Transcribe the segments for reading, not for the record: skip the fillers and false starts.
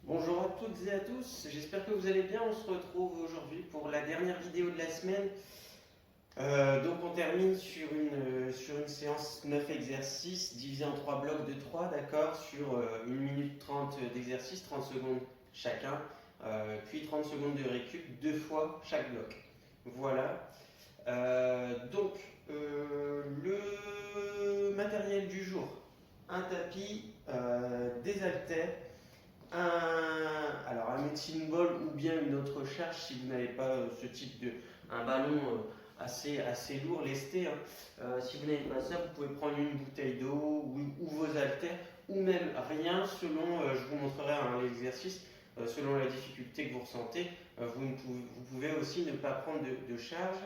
Bonjour à toutes et à tous, j'espère que vous allez bien. On se retrouve aujourd'hui pour la dernière vidéo de la semaine. Donc on termine sur une séance 9 exercices divisée en 3 blocs de 3, d'accord, sur 1 minute 30 d'exercice, 30 secondes chacun, puis 30 secondes de récup, 2 fois chaque bloc. Voilà. Le matériel du jour, un tapis, des haltères, un medicine ball ou bien une autre charge si vous n'avez pas ce type de un ballon assez lourd, lesté. Si vous n'avez pas ça, vous pouvez prendre une bouteille d'eau ou vos haltères ou même rien selon, je vous montrerai l'exercice, selon la difficulté que vous ressentez. Vous pouvez aussi ne pas prendre de charge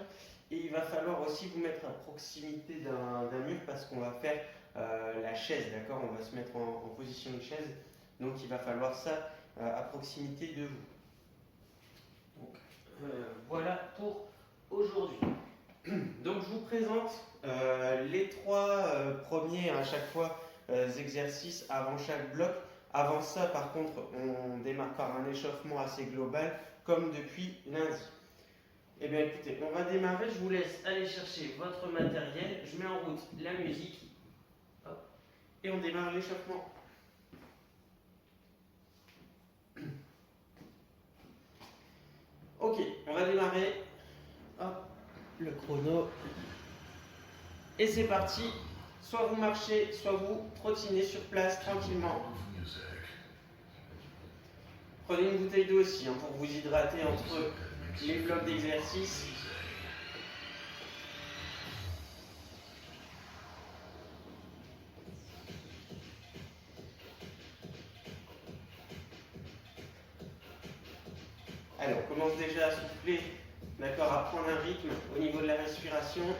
et il va falloir aussi vous mettre à proximité d'un mur parce qu'on va faire la chaise, d'accord. On va se mettre en position de chaise. Donc il va falloir ça à proximité de vous. Donc, voilà pour aujourd'hui. Donc je vous présente les trois premiers à chaque fois exercices avant chaque bloc. Avant ça, par contre, on démarre par un échauffement assez global, comme depuis lundi. Eh bien écoutez, on va démarrer. Je vous laisse aller chercher votre matériel. Je mets en route la musique. Hop, et on démarre l'échauffement. Ok, on va démarrer. Hop, le chrono. Et c'est parti. Soit vous marchez, soit vous trottinez sur place tranquillement. Prenez une bouteille d'eau aussi pour vous hydrater entre les blocs d'exercice. Allez, on commence déjà à souffler, d'accord, à prendre un rythme au niveau de la respiration.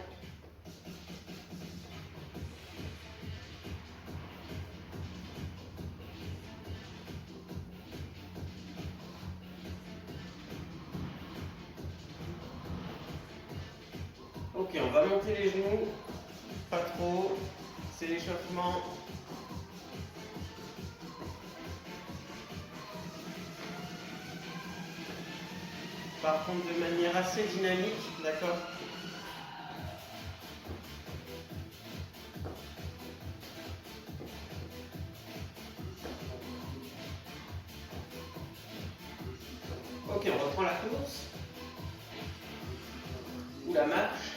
Ok, on va monter les genoux, pas trop, c'est l'échauffement. Par contre, de manière assez dynamique, d'accord. Ok, on reprend la course ou la marche.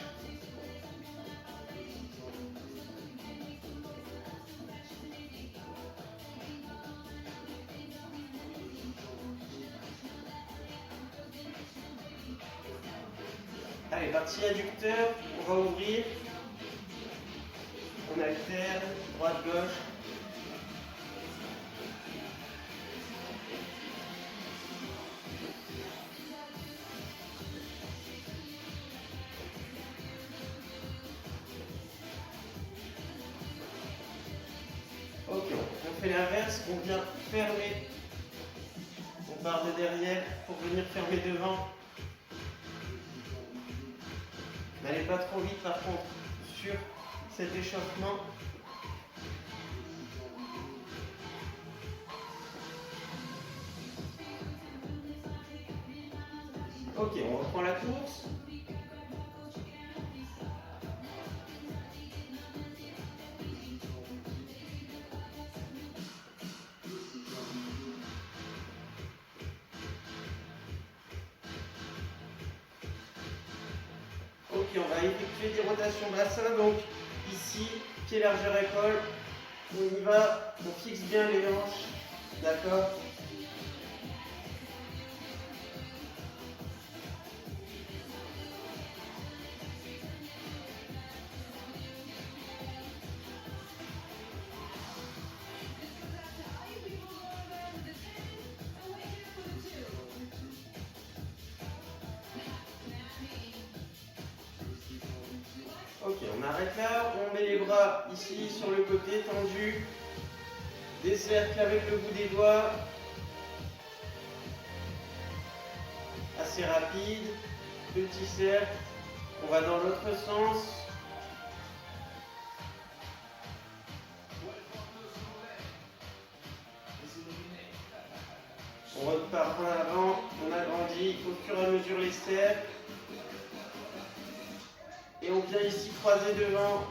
Allez, partie adducteur, on va ouvrir. On alterne, droite-gauche. Ok, on fait l'inverse, on vient fermer. On part de derrière pour venir fermer devant. N'allez pas trop vite par contre sur cet échauffement. Ok, on reprend la course. Ok, on va effectuer des rotations bassin. Donc ici, pied largeur épaule. On y va, on fixe bien les hanches. D'accord. Ok, on arrête là, on met les bras ici sur le côté tendu, des cercles avec le bout des doigts, assez rapide, petit cercle, on va dans l'autre sens. On repart en avant, on agrandit au fur et à mesure les steps. Et on vient ici croiser devant.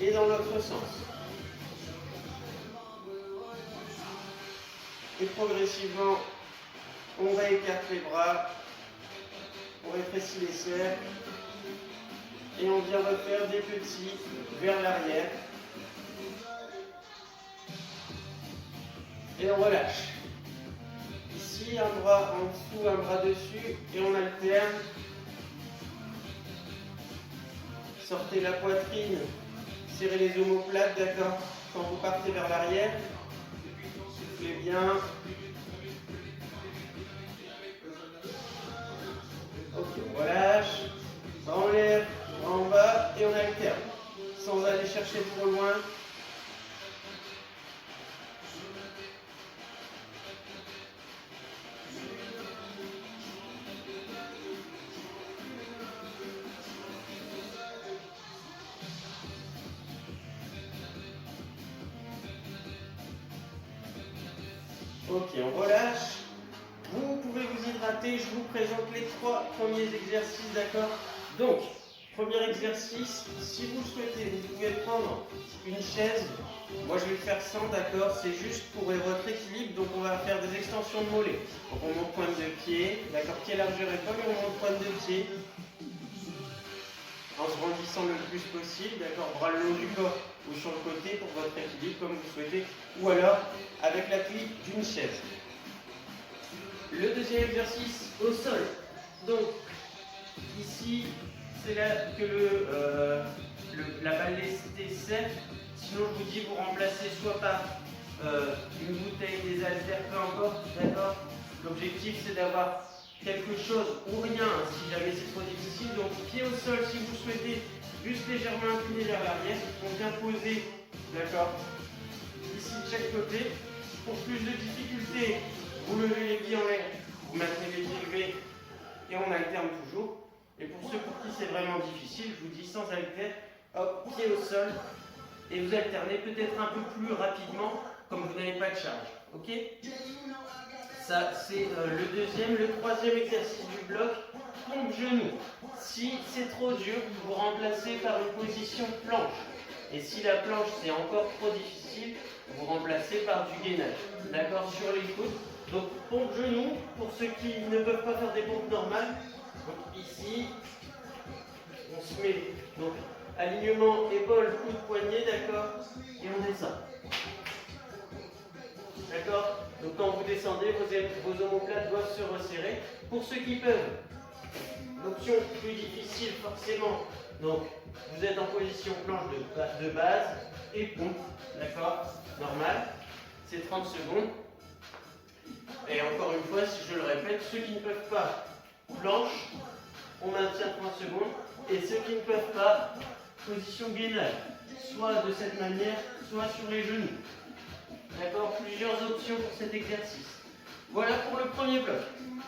Et dans l'autre sens. Et progressivement, on réécarte les bras, on rétrécit les cercles, et on vient refaire des petits vers l'arrière. Et on relâche. Ici, un bras en dessous, un bras dessus, et on alterne. Sortez la poitrine, serrez les omoplates, d'accord? Quand vous partez vers l'arrière, soufflez bien. Ok, on relâche, bras en l'air, bras en bas, et on alterne, sans aller chercher trop loin. Ok, on relâche. Vous pouvez vous hydrater. Je vous présente les 3 premiers exercices, d'accord? Donc, premier exercice, si vous le souhaitez, vous pouvez prendre une chaise. Moi, je vais le faire sans, d'accord? C'est juste pour votre équilibre. Donc, on va faire des extensions de mollets. Donc, on monte pointe de pied, d'accord? Pied largeur épaule, et on monte pointe de pied. En se grandissant le plus possible, d'accord? Bras le long du corps ou sur le côté pour votre équilibre comme vous souhaitez, ou alors avec l'appui d'une chaise. Le deuxième exercice au sol. Donc ici, c'est là que la balle lestée sert. Sinon, je vous dis, vous remplacez soit par une bouteille, des haltères, peu importe, d'accord? L'objectif, c'est d'avoir quelque chose ou rien, si jamais c'est trop difficile. Donc, pied au sol, si vous souhaitez, juste légèrement incliné vers l'arrière. On vient poser, d'accord, ici de chaque côté. Pour plus de difficulté, vous levez les pieds en l'air, vous maintenez les pieds levés et on alterne toujours. Et pour ceux pour qui c'est vraiment difficile, je vous dis sans haltère, hop, pied au sol, et vous alternez peut-être un peu plus rapidement, comme vous n'avez pas de charge. Ok? Ça, c'est le deuxième. Le troisième exercice du bloc, pompe genou. Si c'est trop dur, vous remplacez par une position planche. Et si la planche, c'est encore trop difficile, vous remplacez par du gainage. D'accord? Sur les coudes. Donc, pompe genou, pour ceux qui ne peuvent pas faire des pompes normales. Donc, ici, on se met. Donc, alignement épaule, coude, poignet, d'accord? Et on descend. D'accord? Donc quand vous descendez, vos omoplates doivent se resserrer. Pour ceux qui peuvent, l'option plus difficile forcément. Donc vous êtes en position planche de base et pompe. D'accord? Normal. C'est 30 secondes. Et encore une fois, si je le répète, ceux qui ne peuvent pas, planche, on maintient 30 secondes. Et ceux qui ne peuvent pas, position gainage. Soit de cette manière, soit sur les genoux. D'accord? Plusieurs options pour cet exercice. Voilà pour le premier bloc.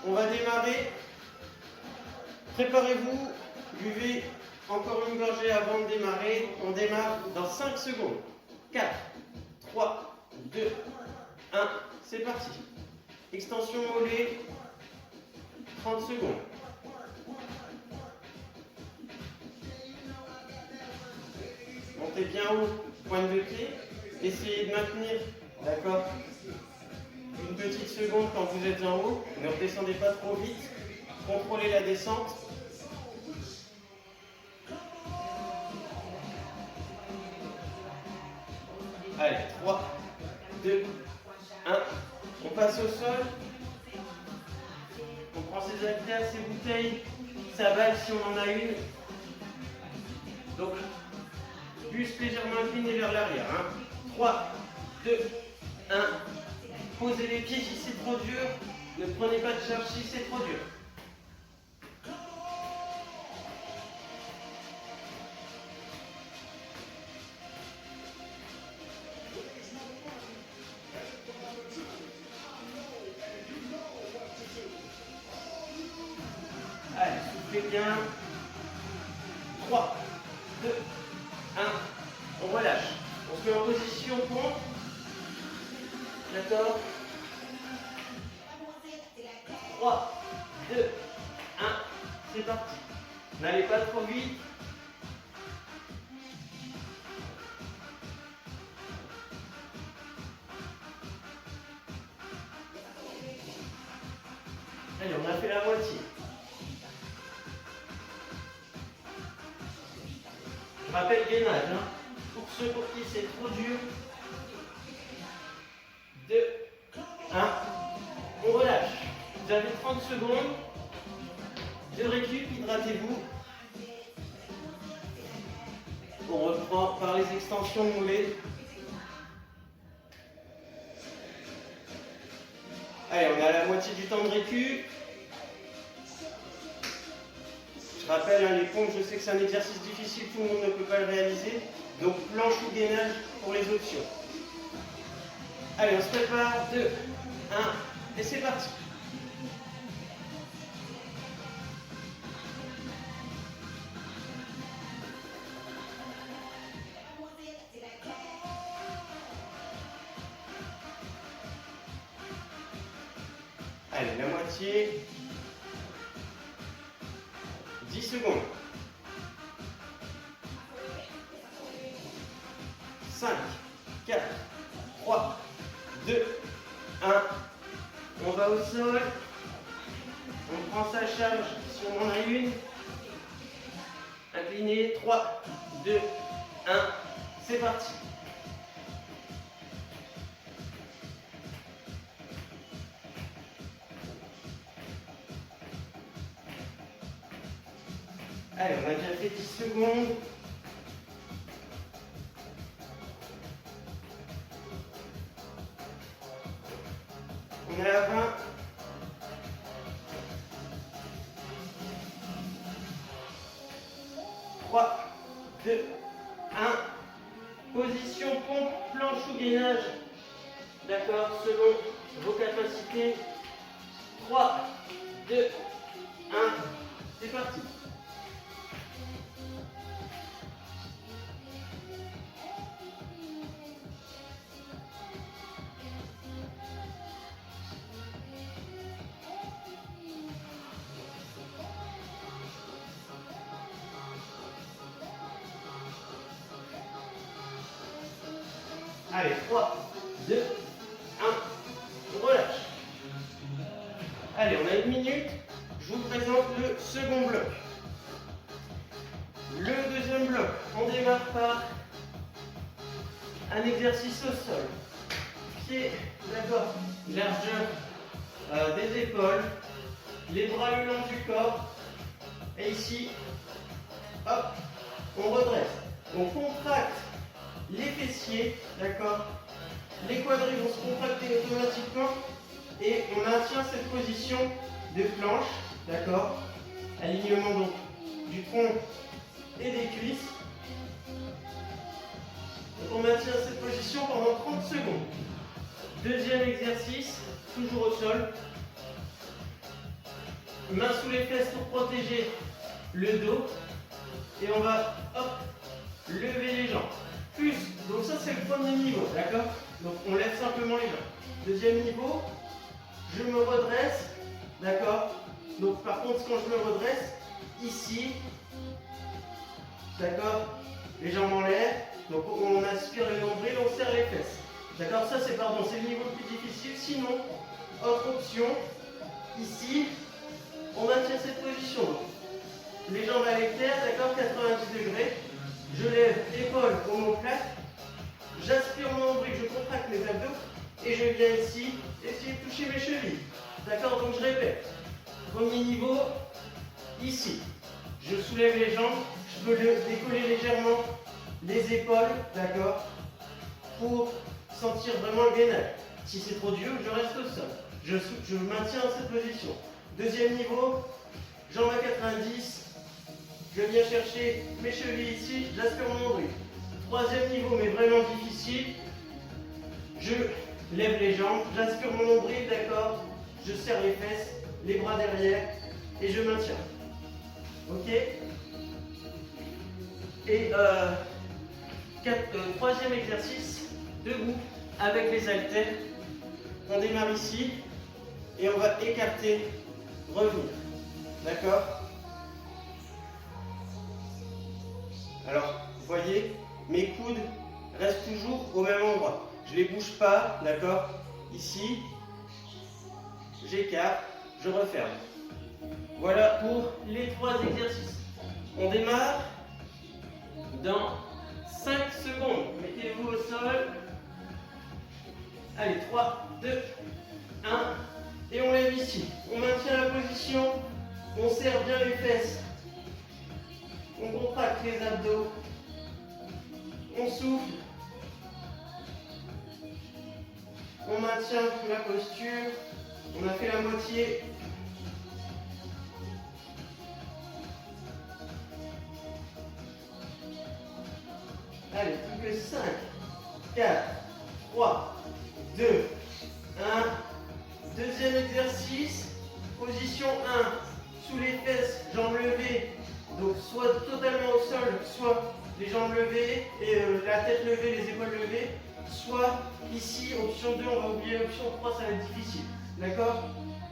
On va démarrer. Préparez-vous. Buvez encore une gorgée avant de démarrer. On démarre dans 5 secondes. 4, 3, 2, 1. C'est parti. Extension mollet. 30 secondes. Montez bien haut. Pointe de pied. Essayez de maintenir. D'accord? Une petite seconde quand vous êtes en haut. Ne redescendez pas trop vite. Contrôlez la descente. Allez, 3, 2, 1. On passe au sol. On prend ses haltères, ses bouteilles, sa balle si on en a une. Donc, buste légèrement incliné vers l'arrière. 3, 2, 1. Posez les pieds si c'est trop dur. Ne prenez pas de charge si c'est trop dur. Allez, soufflez bien. 3, 2, 1. On relâche. On se met en position pont. D'accord. 3, 2, 1. C'est parti. N'allez pas trop vite. Allez, on a fait la moitié. Je rappelle gainage. Hein. Pour ceux pour qui c'est trop dur. 2, 1. On relâche. Vous avez 30 secondes de récup, hydratez-vous. On reprend par les extensions moulées. Allez, on est à la moitié du temps de récup. Je rappelle, hein, les pompes, je sais que c'est un exercice difficile, tout le monde ne peut pas le réaliser. Donc planche ou gainage pour les options. Allez, on se prépare. 2, 1, et c'est parti. Allez, la moitié. 10 secondes. 5, 4, 3, 2, 1. On va au sol. On prend sa charge si on en a une. Incliné. 3, 2, 1. C'est parti. Allez, on a déjà fait 10 secondes. On est à 20. 3, 2, 1. Position pompe, planche ou gainage. D'accord, selon vos capacités. 3, 2, 1. C'est parti. Allez, 3, 2, 1, on relâche. Allez, on a une minute. Je vous présente le second bloc. Le deuxième bloc, on démarre par un exercice au sol. Pied, d'accord, largeur des épaules, les bras le long du corps. Et ici, hop, on redresse. On contracte les fessiers, d'accord. Les quadris vont se contracter automatiquement et on maintient cette position de planche, d'accord. Alignement donc du tronc et des cuisses. Donc on maintient cette position pendant 30 secondes. Deuxième exercice, toujours au sol. Main sous les fesses pour protéger le dos. Et on va, hop, lever les jambs. Plus, donc ça c'est le premier niveau, d'accord. Donc on lève simplement les jambs. Deuxième niveau, je me redresse, d'accord. Donc par contre quand je me redresse, ici, d'accord, les jambes en l'air, donc on aspire le nombril, on serre les fesses. D'accord, ça c'est le niveau le plus difficile. Sinon, autre option, ici, on maintient cette position. Les jambes à l'équerre, d'accord, 90 degrés. Je lève épaule, omoplate. J'aspire mon nombril, je contracte mes abdos. Et je viens ici, essayer de toucher mes chevilles. D'accord, donc je répète. Premier niveau, ici. Je soulève les jambes, je peux décoller légèrement les épaules, d'accord, pour sentir vraiment le gainage. Si c'est trop dur, je reste au sol. Je maintiens cette position. Deuxième niveau, jambes à 90. Je viens chercher mes chevilles ici, j'aspire mon nombril. Troisième niveau, mais vraiment difficile. Je lève les jambes, j'aspire mon nombril, d'accord. Je serre les fesses, les bras derrière et je maintiens. Ok? Et troisième exercice, debout avec les haltères. On démarre ici et on va écarter, revenir. D'accord? Alors, vous voyez, mes coudes restent toujours au même endroit. Je ne les bouge pas, d'accord? Ici, j'écarte, je referme. Voilà pour les 3 exercices. On démarre dans 5 secondes. Mettez-vous au sol. Allez, 3, 2, 1. Et on lève ici. On maintient la position. On serre bien les fesses. On contracte les abdos. On souffle. On maintient la posture. On a fait la moitié. Allez, plus que 5, 4, 3, 2, 1. Deuxième exercice. Position 1. Sous les fesses, jambes levées. Donc soit totalement au sol, soit les jambes levées et la tête levée, les épaules levées. Soit ici, option 2, on va oublier l'option 3, ça va être difficile. D'accord?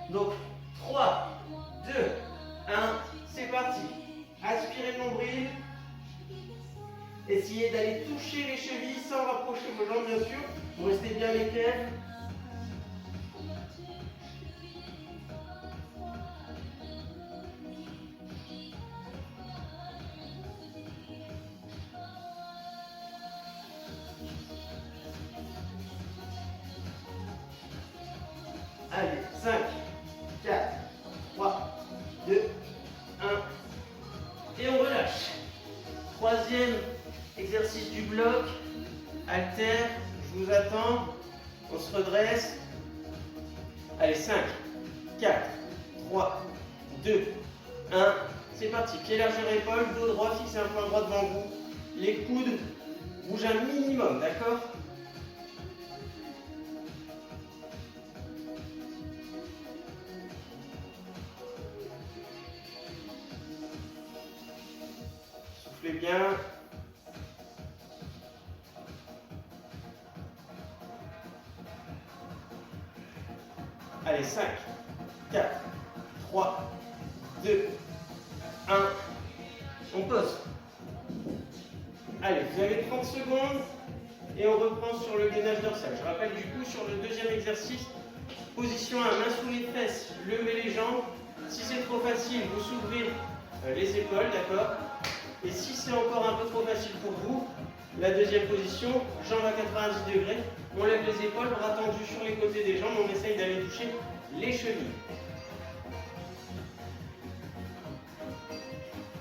Donc 3, 2, 1, c'est parti. Aspirez le nombril. Essayez d'aller toucher les chevilles sans rapprocher vos jambes, bien sûr. Vous restez bien l'équerre. Allez, 5, 4, 3, 2, 1. Et on relâche. Troisième exercice du bloc. Haltère, je vous attends. On se redresse. Allez, 5, 4, 3, 2, 1. C'est parti. Pied largeur épaule, dos droit, fixez un point droit devant vous. Les coudes bougent un minimum, d'accord? Soufflez bien. Allez, 5, 4, 3, 2, 1. On pose. Allez, vous avez 30 secondes et on reprend sur le gainage dorsal. Je rappelle du coup sur le deuxième exercice, position 1, main sous les fesses, levez les jambes. Si c'est trop facile, vous s'ouvrez les épaules, d'accord? Et si c'est encore un peu trop facile pour vous, la deuxième position, jambes à 90 degrés, on lève les épaules, bras tendus sur les côtés des jambes, on essaye d'aller toucher les chevilles.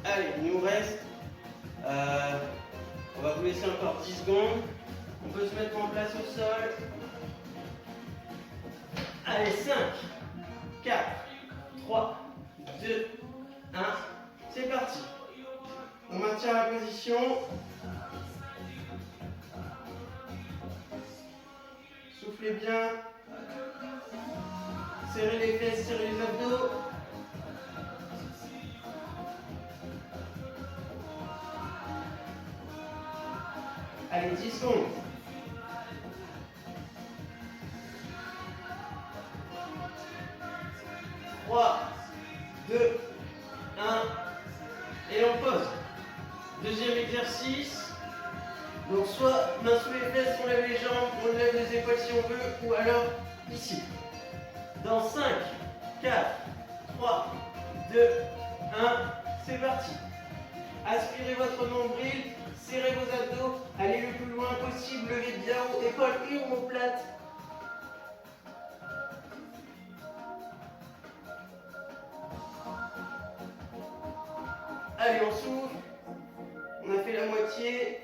Allez, il nous reste, on va vous laisser encore 10 secondes, on peut se mettre en place au sol. Allez, 5, 4, 3, 2, 1, c'est parti. On maintient la position. Soufflez bien. Serrez les fesses, serrez les abdos. Allez, 10 secondes. Trois, 2, 1. Et on pose. Deuxième exercice. Donc soit main sous les fesses, on lève les jambes, on lève les épaules si on veut, ou alors ici. Dans 5, 4, 3, 2, 1, c'est parti. Aspirez votre nombril, serrez vos abdos, allez le plus loin possible, levez bien haut, épaules et omoplates. Allez, on souffle. On a fait la moitié.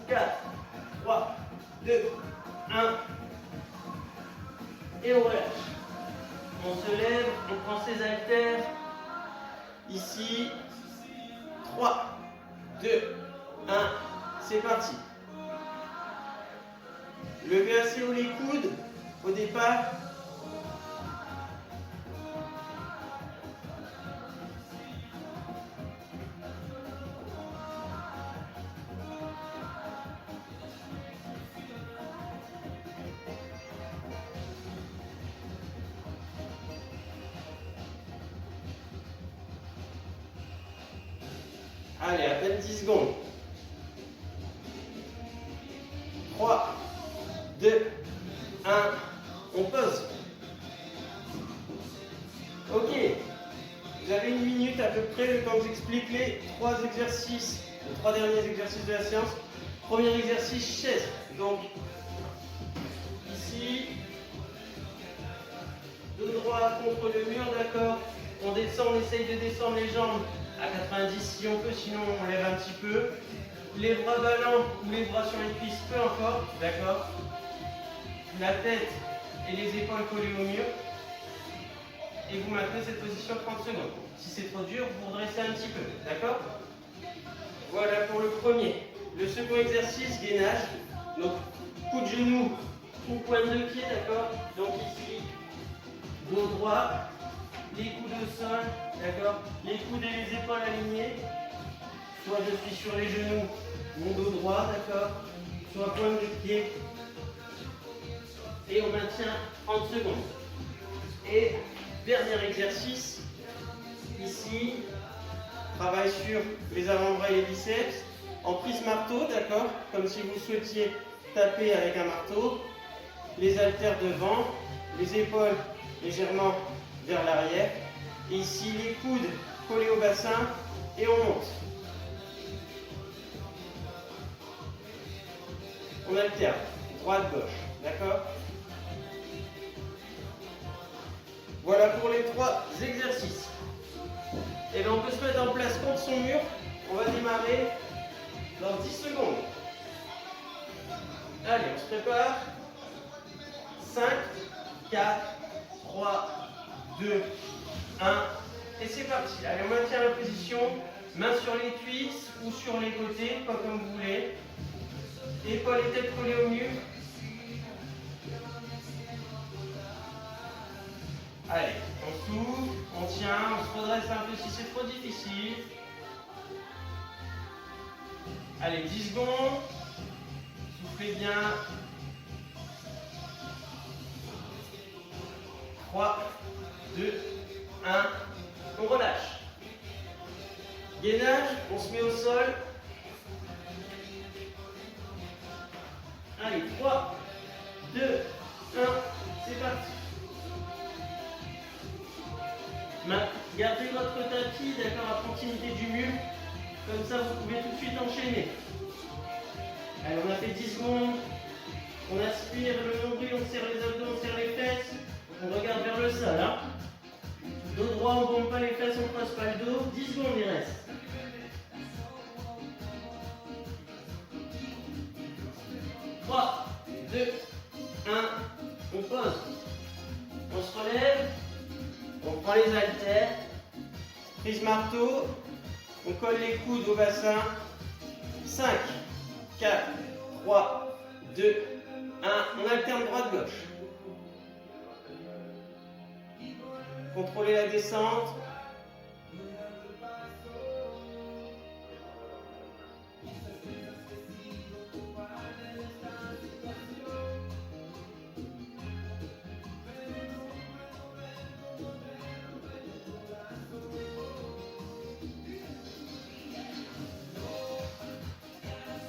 Quatre, 3, 2, 1. Et on relâche. On se lève, on prend ses haltères. Ici. 3, 2, 1. C'est parti. Levez assez haut les coudes au départ. Allez, à peine 10 secondes. 3, 2, 1. On pose. Ok. Vous avez une minute à peu près le temps que j'explique les 3 exercices, les 3 derniers exercices de la séance. Premier exercice, chaise. Donc, ici, dos droit contre le mur, d'accord. On descend, on essaye de descendre les jambes à 90 si on peut, sinon on lève un petit peu. Les bras ballants ou les bras sur les cuisses, peu importe, d'accord. La tête et les épaules collées au mur. Et vous maintenez cette position 30 secondes. Si c'est trop dur, vous redressez un petit peu, d'accord. Voilà pour le premier. Le second exercice, gainage. Donc, coup de genou ou pointe de pied, d'accord. Donc ici, dos droit, les coudes au sol, d'accord. Les coudes et les épaules alignées. Soit je suis sur les genoux, mon dos droit, d'accord. Soit pointe de pied. Et on maintient 30 secondes. Et dernier exercice, ici, travail sur les avant-bras et les biceps, en prise marteau, d'accord, comme si vous souhaitiez taper avec un marteau, les haltères devant, les épaules légèrement vers l'arrière, et ici les coudes collés au bassin, et on monte. On alterne, droite-gauche, d'accord. Voilà pour les 3 exercices. Et bien on peut se mettre en place contre son mur. On va démarrer dans 10 secondes. Allez, on se prépare. 5, 4, 3, 2, 1. Et c'est parti. Allez, on maintient la position. Main sur les cuisses ou sur les côtés, pas comme vous voulez. Épaules et tête collées au mur. Allez, on souffle, on tient, on se redresse un peu si c'est trop difficile. Allez, 10 secondes. Soufflez bien. 3, 2, 1. On relâche. Gainage, on se met au sol. Allez, 3, 2, 1. C'est parti. Gardez votre tapis, d'accord, à proximité du mur. Comme ça, vous pouvez tout de suite enchaîner. Allez, on a fait 10 secondes. On aspire le nombril, on serre les abdos, on serre les fesses. On regarde vers le sol. Hein. Dos droit, on ne bombe pas les fesses, on ne croise pas le dos. 10 secondes, il reste. Trois, 2, 1. On pose. On se relève. On prend les haltères, prise marteau, on colle les coudes au bassin. 5, 4, 3, 2, 1. On alterne droite-gauche. Contrôlez la descente.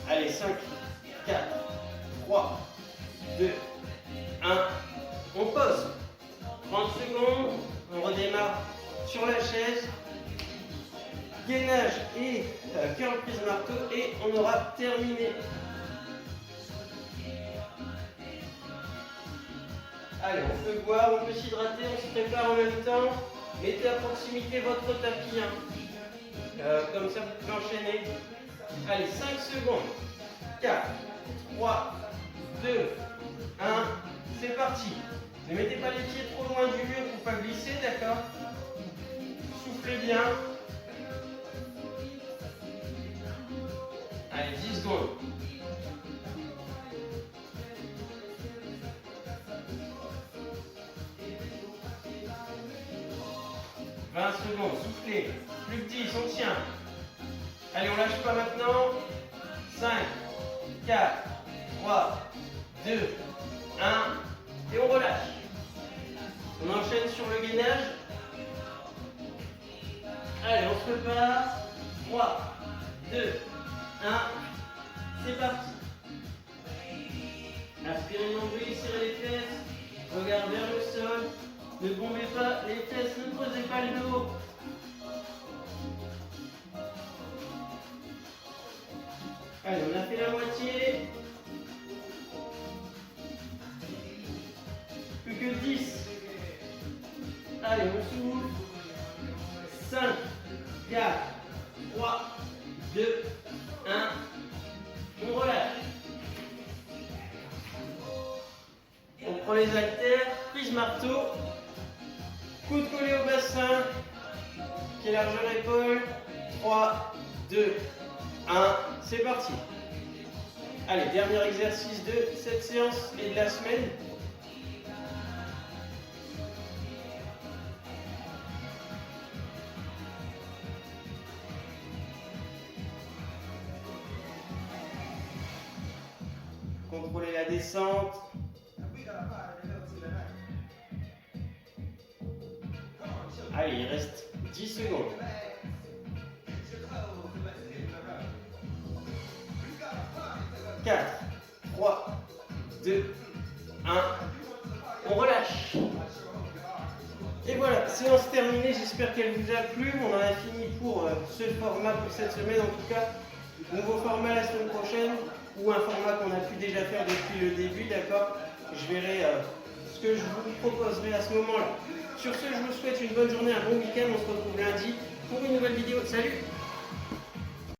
Allez, 5, 4, 3, 2, 1. On pose. 30 secondes. On redémarre sur la chaise. Gainage et curl prise marteau. Et on aura terminé. Allez, on peut boire, on peut s'hydrater, on se prépare en même temps. Mettez à proximité votre tapis. Comme ça, vous pouvez enchaîner. Allez, 5 secondes. 4, 3, 2, 1. C'est parti. Ne mettez pas les pieds trop loin du mur pour ne pas glisser, d'accord? Soufflez bien. Allez, 10 secondes. « 20 secondes, soufflez. Plus que 10, on tient. Allez, on lâche pas maintenant. 5, 4, 3, 2, 1. Et on relâche. On enchaîne sur le gainage. Allez, on se prépare. 3, 2, 1. C'est parti. Aspirez le nombril, serrez les fesses. Regard vers le sol. Ne bombez pas les fesses, ne posez pas le dos. Allez, on a fait la moitié. Plus que 10. Allez, on souffle. 5, 4, 3, 2, 1. On relâche. On prend les haltères, prise marteau. Coude collé au bassin. Pied largeur épaule. 3, 2, 1. C'est parti. Allez, dernier exercice de cette séance et de la semaine. Contrôlez la descente. Allez, il reste 10 secondes. 4, 3, 2, 1. On relâche. Et voilà, séance terminée. J'espère qu'elle vous a plu. On en a fini pour ce format pour cette semaine. En tout cas, nouveau format la semaine prochaine ou un format qu'on a pu déjà faire depuis le début. D'accord? Je verrai ce que je vous proposerai à ce moment-là. Sur ce, je vous souhaite une bonne journée, un bon week-end. On se retrouve lundi pour une nouvelle vidéo. Salut!